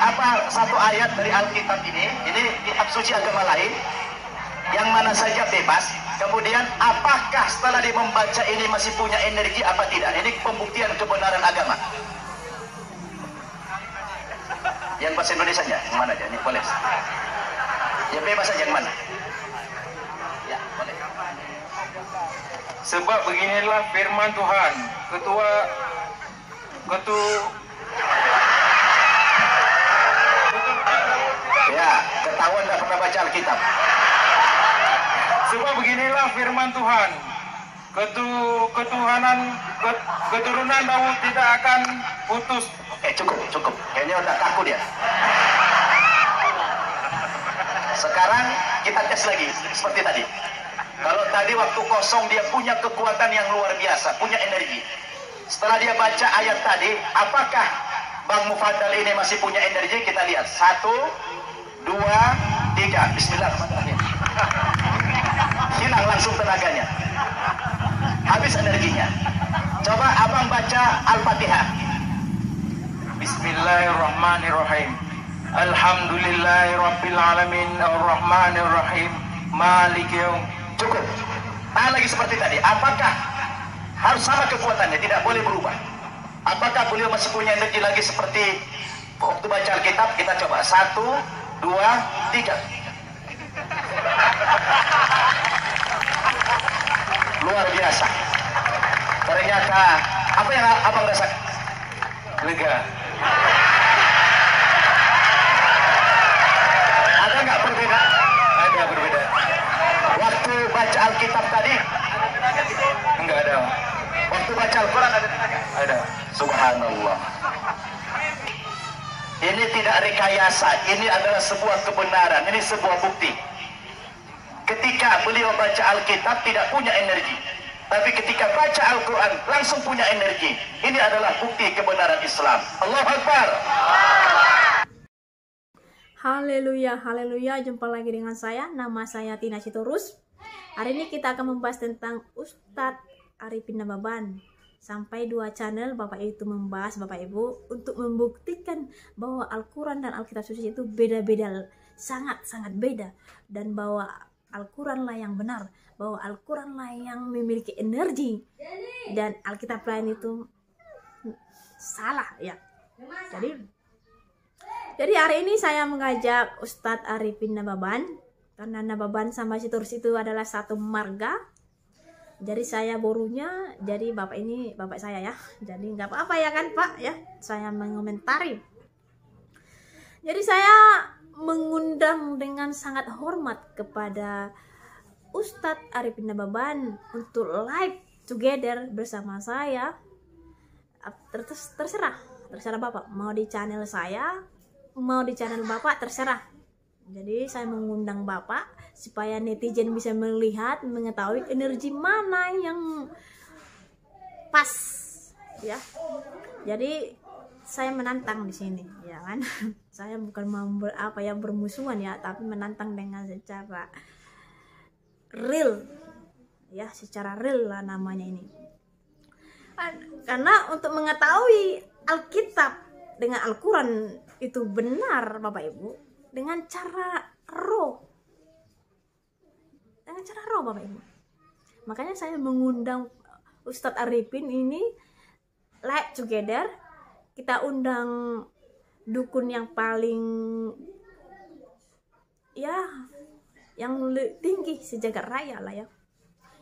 apa satu ayat dari Alkitab ini kitab suci agama lain yang mana saja bebas. Kemudian apakah setelah dia membaca ini masih punya energi apa tidak? Ini pembuktian kebenaran agama. Yang bahasa Indonesia nya, yang mana aja? Ini boleh. Yang bebas saja yang mana? Ya, boleh. Sebab beginilah firman Tuhan, Ya, ketahuan tidak pernah baca Alkitab. sebab beginilah firman Tuhan, keturunan Daud tidak akan putus. Cukup. Kayaknya udah kaku dia. Sekarang kita tes lagi seperti tadi. Kalau tadi waktu kosong dia punya kekuatan yang luar biasa, punya energi. Setelah dia baca ayat tadi, apakah Bang Mufadal ini masih punya energi? Kita lihat. 1, 2, 3. Bismillahirrahmanirrahim. Hilang langsung tenaganya. Habis energinya. Coba abang baca Al-Fatihah. Bismillahirrahmanirrahim. Alhamdulillahirabbil alamin arrahmanir rahim maliki yaum. Cukup. Tahan lagi seperti tadi. Apakah harus sama kekuatannya, tidak boleh berubah? Apakah beliau masih punya energi lagi seperti waktu baca Alkitab? Kita coba. 1, 2, 3. Luar biasa. Ternyata apa yang abang rasakan? Lega. Ada nggak berbeda? Ada berbeda. Waktu baca Alkitab tadi? Enggak ada. Waktu baca Al-Quran ada tenaga? Ada. Subhanallah. Ini tidak rekayasa. Ini adalah sebuah kebenaran. Ini sebuah bukti. Ketika beliau baca Alkitab tidak punya energi, tapi ketika baca Al-Quran langsung punya energi. Ini adalah bukti kebenaran Islam. Allahu Akbar. Haleluya, haleluya. Jumpa lagi dengan saya. Nama saya Tina Sitorus. Hari ini kita akan membahas tentang Ustadz Arifin Nababan. Sampai 2 channel Bapak itu membahas, Bapak Ibu, untuk membuktikan bahwa Al-Quran dan Alkitab Suci itu beda-beda, sangat-sangat beda. Dan bahwa Al-Quran lah yang benar, bahwa Al-Quran lah yang memiliki energi, dan Alkitab lain itu salah ya. Jadi hari ini saya mengajak Ustadz Arifin Nababan, karena Nababan sama Sitorus itu adalah satu marga. Jadi saya borunya, jadi bapak ini bapak saya ya. Jadi nggak apa-apa ya kan Pak ya, saya mengomentari. Jadi saya mengundang dengan sangat hormat kepada Ustadz Arifin Nababan untuk live together bersama saya. Terserah Bapak, mau di channel saya, mau di channel Bapak, terserah. Jadi saya mengundang Bapak supaya netizen bisa melihat, mengetahui energi mana yang pas ya. Jadi saya menantang di sini ya kan. Saya bukan mau bermusuhan ya, tapi menantang dengan secara real ya, secara real lah namanya ini. Karena untuk mengetahui Alkitab dengan Al-Quran itu benar Bapak Ibu, dengan cara roh Bapak Ibu. Makanya saya mengundang Ustadz Arifin ini live together. Kita undang dukun yang paling ya, yang tinggi sejagat raya lah ya,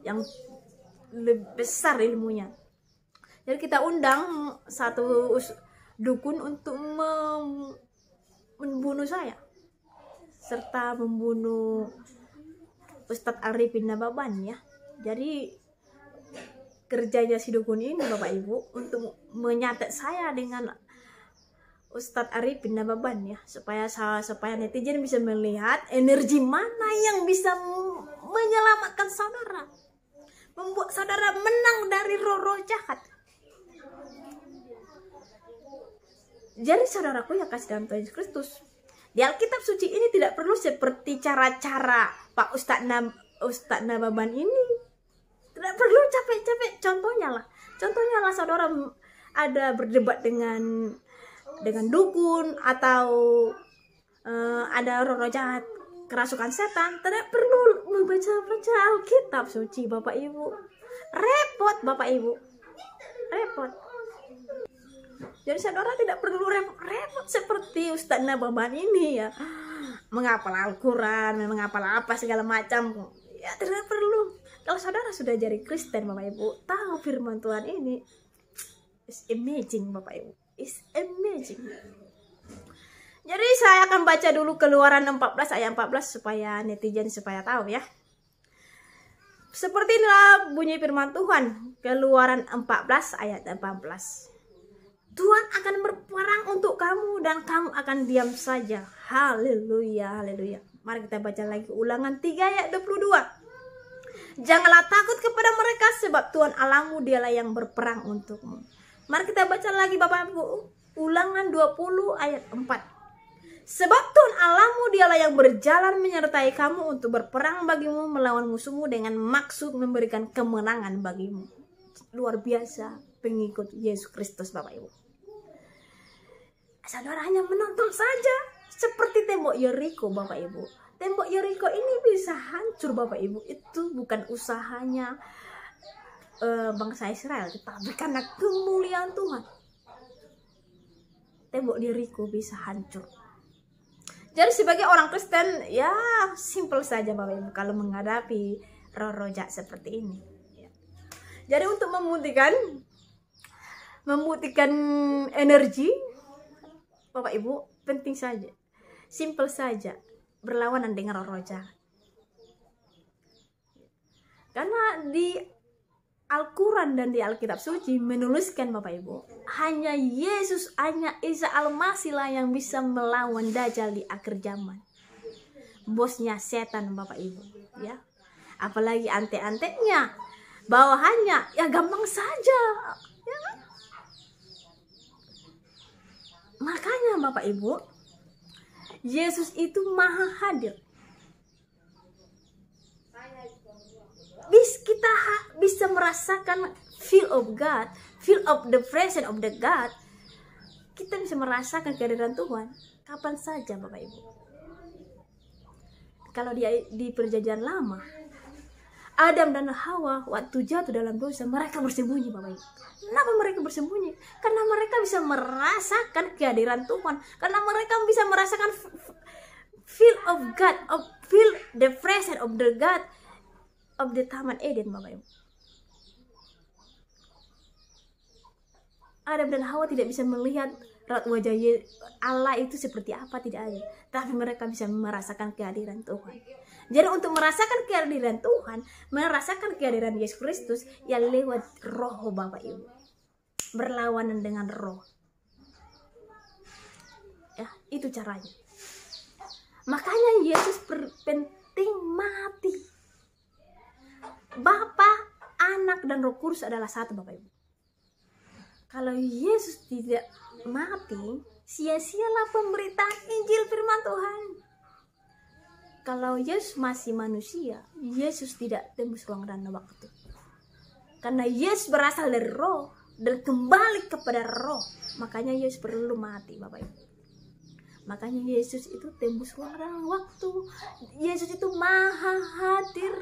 yang lebih besar ilmunya. Jadi kita undang satu dukun untuk membunuh saya, serta membunuh Ustadz Arifin Nababan ya. Jadi kerjanya si dukun ini Bapak Ibu untuk menyatet saya dengan Ustadz Arifin Nababan ya, supaya netizen bisa melihat energi mana yang bisa menyelamatkan saudara, membuat saudara menang dari roh-roh jahat. Jadi saudaraku yang kasih dalam Tuhan Yesus Kristus, di Alkitab Suci ini tidak perlu seperti cara-cara Pak Ustadz Nababan ini. Tidak perlu capek-capek. Contohnya lah saudara ada berdebat dengan dengan dukun atau ada roh jahat, kerasukan setan, tidak perlu membaca Alkitab suci Bapak Ibu. Repot Bapak Ibu, repot. Jadi saudara tidak perlu repot seperti Ustadz Nababan ini ya, menghafal Al-Quran, menghafal apa segala macam. Ya tidak perlu. Kalau saudara sudah jadi Kristen Bapak Ibu, tahu firman Tuhan ini, it's amazing Bapak Ibu, it's amazing. Jadi saya akan baca dulu Keluaran 14 ayat 14 supaya netizen supaya tahu ya. Seperti inilah bunyi firman Tuhan, Keluaran 14 ayat 14. Tuhan akan berperang untuk kamu dan kamu akan diam saja. Haleluya, haleluya. Mari kita baca lagi Ulangan 3 ayat 22. Janganlah takut kepada mereka sebab Tuhan Allahmu dialah yang berperang untukmu. Mari kita baca lagi Bapak Ibu, Ulangan 20 ayat 4. Sebab Tuhan Allahmu dialah yang berjalan menyertai kamu untuk berperang bagimu melawan musuhmu dengan maksud memberikan kemenangan bagimu. Luar biasa pengikut Yesus Kristus Bapak Ibu. Saudara hanya menonton saja seperti tembok Yeriko Bapak Ibu. Tembok Yeriko ini bisa hancur Bapak Ibu. Itu bukan usahanya bangsa Israel, tetapi karena kemuliaan Tuhan. Tembok Yeriko bisa hancur. Jadi sebagai orang Kristen ya simple saja Bapak Ibu kalau menghadapi roh-roh jahat seperti ini. Jadi untuk membuktikan energi Bapak Ibu penting saja, simple saja berlawanan dengan roh-roh jahat. Karena di Al-Quran dan di Alkitab suci menuliskan Bapak Ibu, hanya Yesus, hanya Isa Al-Masih lah yang bisa melawan Dajjal di akhir zaman. Bosnya setan Bapak Ibu, ya. Apalagi ante-antenya, bawahannya ya gampang saja, ya kan? Makanya Bapak Ibu, Yesus itu maha hadir. Kita bisa merasakan feel of God, feel of the presence of the God. Kita bisa merasakan kehadiran Tuhan kapan saja Bapak Ibu. Kalau di perjanjian lama, Adam dan Hawa waktu jatuh dalam dosa, mereka bersembunyi Bapak Ibu. Kenapa mereka bersembunyi? Karena mereka bisa merasakan kehadiran Tuhan. Karena mereka bisa merasakan feel of God, feel the presence of the God of the Taman Eden Bapak Ibu. Adam dan Hawa tidak bisa melihat raut wajah Allah itu seperti apa, tidak ada. Tapi mereka bisa merasakan kehadiran Tuhan. Jadi untuk merasakan kehadiran Tuhan, merasakan kehadiran Yesus Kristus, ya lewat roh Bapak Ibu. Berlawanan dengan roh. Ya, itu caranya. Makanya Yesus penting mati. Bapa, Anak, dan Roh Kudus adalah satu Bapak Ibu. Kalau Yesus tidak mati, sia-sialah pemberitaan Injil firman Tuhan. Kalau Yesus masih manusia, Yesus tidak tembus ruang dan waktu. Karena Yesus berasal dari roh dan kembali kepada roh. Makanya Yesus perlu mati Bapak Ibu. Makanya Yesus itu tembus ruang dan waktu. Yesus itu maha hadir.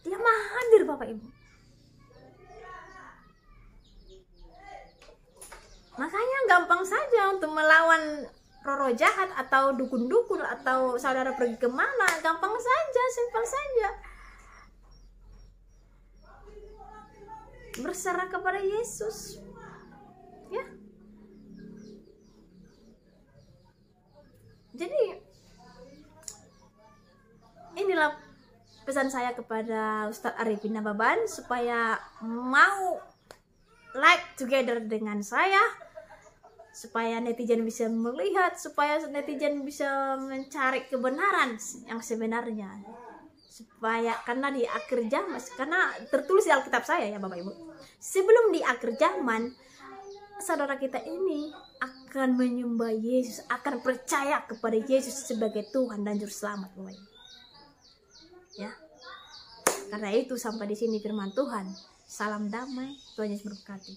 Dia maha hadir Bapak Ibu. Makanya gampang saja untuk melawan roh-roh jahat atau dukun-dukun atau saudara pergi kemana, gampang saja, simpel saja. Berserah kepada Yesus, ya. Jadi inilah pesan saya kepada Ustadz Arifin Nababan supaya mau like together dengan saya, supaya netizen bisa melihat, supaya netizen bisa mencari kebenaran yang sebenarnya, supaya karena di akhir zaman, karena tertulis di Alkitab saya ya Bapak Ibu, sebelum di akhir zaman saudara kita ini akan menyembah Yesus, akan percaya kepada Yesus sebagai Tuhan dan Juru Selamat Bapak Ibu. Ya. Karena itu sampai di sini firman Tuhan. Salam damai, Tuhan Yesus memberkati.